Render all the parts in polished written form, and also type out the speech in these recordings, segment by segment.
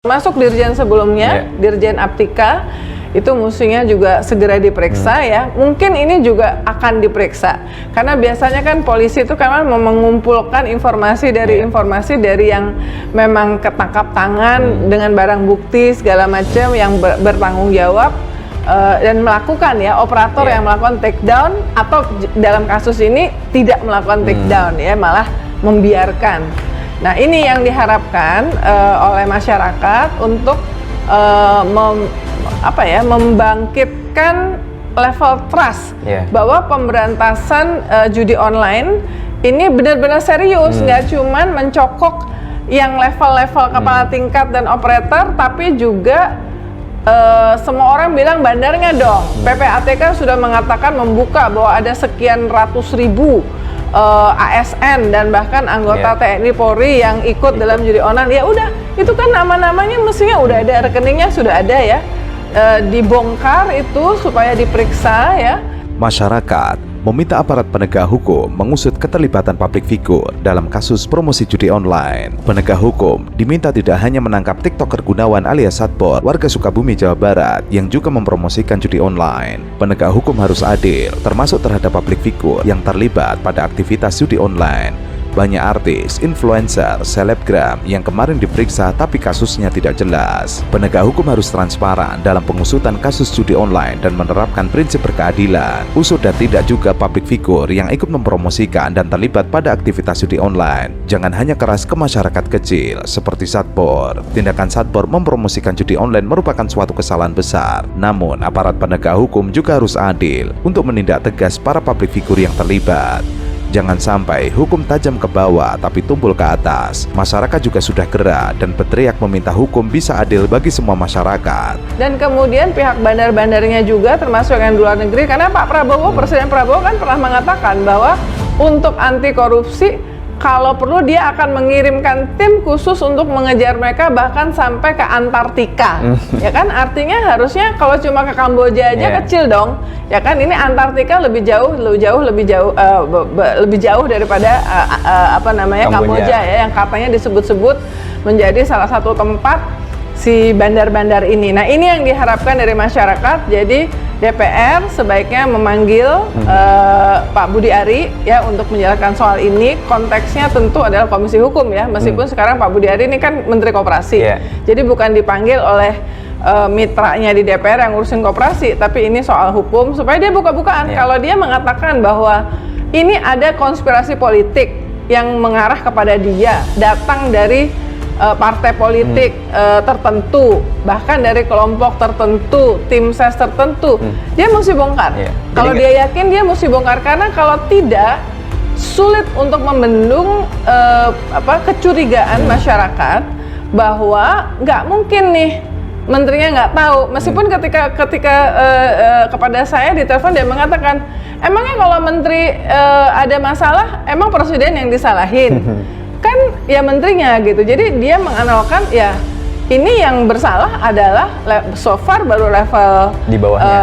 Masuk Dirjen sebelumnya, Dirjen Aptika, itu mestinya juga segera diperiksa ya. Mungkin ini juga akan diperiksa. Karena biasanya kan polisi itu kan mengumpulkan informasi dari yang memang ketangkap tangan dengan barang bukti segala macam yang bertanggung jawab dan melakukan ya, operator yang melakukan take down atau dalam kasus ini tidak melakukan take down ya, malah membiarkan. Nah, ini yang diharapkan oleh masyarakat untuk membangkitkan level trust bahwa pemberantasan judi online ini benar-benar serius, nggak cuman mencokok yang level-level kepala tingkat dan operator, tapi juga semua orang bilang bandarnya dong. PPATK sudah mengatakan membuka bahwa ada sekian ratus ribu ASN dan bahkan anggota TNI Polri yang ikut dalam judi online. Ya udah, itu kan nama-namanya mestinya udah ada, rekeningnya sudah ada ya, dibongkar itu supaya diperiksa ya. Masyarakat meminta aparat penegak hukum mengusut keterlibatan publik figur dalam kasus promosi judi online. Penegak hukum diminta tidak hanya menangkap TikToker Gunawan alias Satpor, warga Sukabumi, Jawa Barat, yang juga mempromosikan judi online. Penegak hukum harus adil, termasuk terhadap publik figur yang terlibat pada aktivitas judi online. Banyak artis, influencer, selebgram yang kemarin diperiksa tapi kasusnya tidak jelas. Penegak hukum harus transparan dalam pengusutan kasus judi online dan menerapkan prinsip berkeadilan. Usut dan tidak juga publik figur yang ikut mempromosikan dan terlibat pada aktivitas judi online. Jangan hanya keras ke masyarakat kecil seperti Satpor. Tindakan Satpor mempromosikan judi online merupakan suatu kesalahan besar. Namun, aparat penegak hukum juga harus adil untuk menindak tegas para publik figur yang terlibat. Jangan sampai hukum tajam ke bawah tapi tumpul ke atas. Masyarakat juga sudah gerak dan berteriak meminta hukum bisa adil bagi semua masyarakat. Dan kemudian pihak bandar-bandarnya juga termasuk yang di luar negeri, karena Pak Prabowo, Presiden Prabowo kan pernah mengatakan bahwa untuk anti korupsi kalau perlu dia akan mengirimkan tim khusus untuk mengejar mereka bahkan sampai ke Antartika. Ya kan, artinya harusnya kalau cuma ke Kamboja aja kecil dong. Ya kan, ini Antartika lebih jauh daripada Kamboja ya, yang katanya disebut-sebut menjadi salah satu tempat si bandar-bandar ini. Nah, ini yang diharapkan dari masyarakat. Jadi DPR sebaiknya memanggil Pak Budi Ari ya untuk menjelaskan soal ini. Konteksnya tentu adalah Komisi Hukum ya, meskipun sekarang Pak Budi Ari ini kan Menteri Koperasi. Jadi bukan dipanggil oleh mitranya di DPR yang ngurusin koperasi, tapi ini soal hukum supaya dia buka-bukaan. Kalau dia mengatakan bahwa ini ada konspirasi politik yang mengarah kepada dia, datang dari partai politik tertentu, bahkan dari kelompok tertentu, tim ses tertentu, dia mesti bongkar. Kalau dia yakin, dia mesti bongkar, karena kalau tidak, sulit untuk membendung kecurigaan masyarakat bahwa nggak mungkin nih menterinya nggak tahu. Meskipun ketika kepada saya di telepon dia mengatakan, emangnya kalau menteri ada masalah, emang presiden yang disalahin? Kan ya menterinya gitu. Jadi dia menganalkan ya ini yang bersalah adalah so far baru level di bawahnya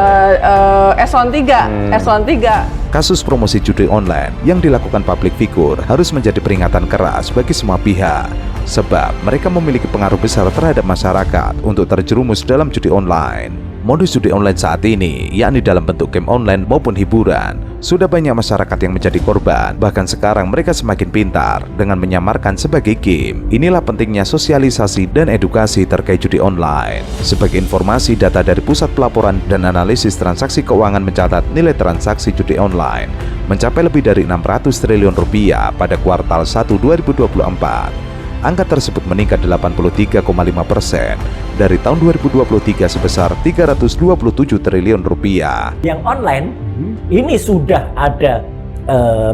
eselon 3. Kasus promosi judi online yang dilakukan publik figur harus menjadi peringatan keras bagi semua pihak, sebab mereka memiliki pengaruh besar terhadap masyarakat untuk terjerumus dalam judi online. Modus judi online saat ini, yakni dalam bentuk game online maupun hiburan, sudah banyak masyarakat yang menjadi korban. Bahkan sekarang mereka semakin pintar dengan menyamarkan sebagai game. Inilah pentingnya sosialisasi dan edukasi terkait judi online. Sebagai informasi, data dari Pusat Pelaporan dan Analisis Transaksi Keuangan mencatat nilai transaksi judi online mencapai lebih dari 600 triliun rupiah pada kuartal 1 2024. Angka tersebut meningkat 83,5% dari tahun 2023 sebesar 327 triliun rupiah. Yang online ini sudah ada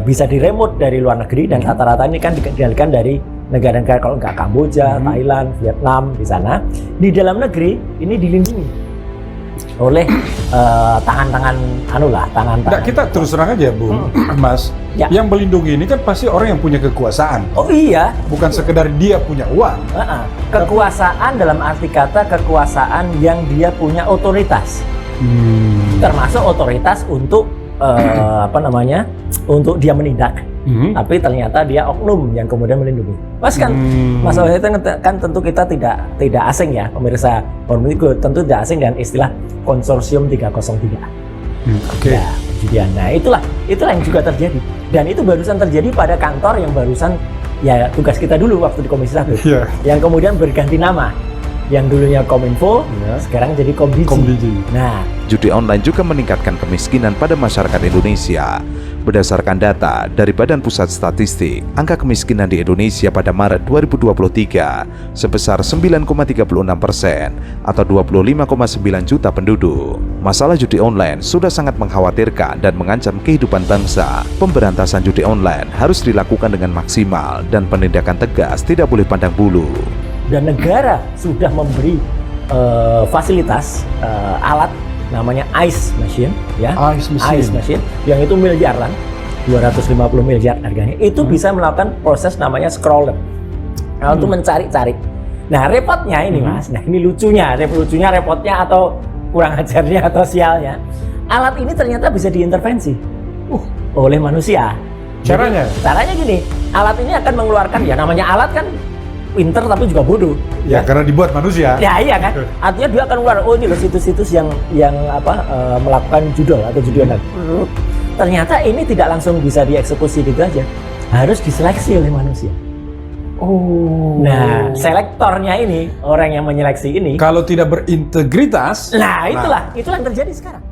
bisa diremote dari luar negeri, dan rata-rata ini kan dikendalikan dari negara-negara, kalau nggak Kamboja, Thailand, Vietnam, di sana. Di dalam negeri ini dilindungi oleh tangan-tangan tangan-tangan. Nah, kita terus terang aja, Bung, Mas. Yang melindungi ini kan pasti orang yang punya kekuasaan. Oh iya. Bukan sekedar dia punya uang. Kekuasaan dalam arti kata kekuasaan yang dia punya otoritas. Termasuk otoritas untuk untuk dia menindak. tapi ternyata dia oknum yang kemudian melindungi. Mas kan, masalah itu kan tentu kita tidak asing ya, pemirsa Forum Itu tentu tidak asing dengan istilah konsorsium 303. Oke. Ya, perjudian. Nah itulah yang juga terjadi. Dan itu barusan terjadi pada kantor yang barusan ya tugas kita dulu waktu di Komisi 1. Yeah. Yang kemudian berganti nama. Yang dulunya Kominfo, sekarang jadi Komdigi. Nah, Judi online juga meningkatkan kemiskinan pada masyarakat Indonesia. Berdasarkan data dari Badan Pusat Statistik, angka kemiskinan di Indonesia pada Maret 2023 sebesar 9,36% atau 25,9 juta penduduk. Masalah judi online sudah sangat mengkhawatirkan dan mengancam kehidupan bangsa. Pemberantasan judi online harus dilakukan dengan maksimal dan penindakan tegas tidak boleh pandang bulu. Dan negara sudah memberi fasilitas alat namanya ICE machine, ya. ICE machine yang itu miliaran, 250 miliar harganya. Itu bisa melakukan proses namanya scroller. Nah, untuk mencari-cari. Nah, repotnya ini Mas. Nah, ini lucunya, repotnya atau kurang ajarnya atau sialnya. Alat ini ternyata bisa diintervensi oleh manusia. Caranya? Caranya gini, alat ini akan mengeluarkan, ya namanya alat kan pinter tapi juga bodoh. Ya, karena dibuat manusia. Ya iya kan. Artinya dia akan keluar, oh ini loh situs-situs yang melakukan judul atau judi online. Ternyata ini tidak langsung bisa dieksekusi gitu aja. Harus diseleksi oleh manusia. Nah, selektornya ini, orang yang menyeleksi ini. Kalau tidak berintegritas. Nah, itulah yang terjadi sekarang.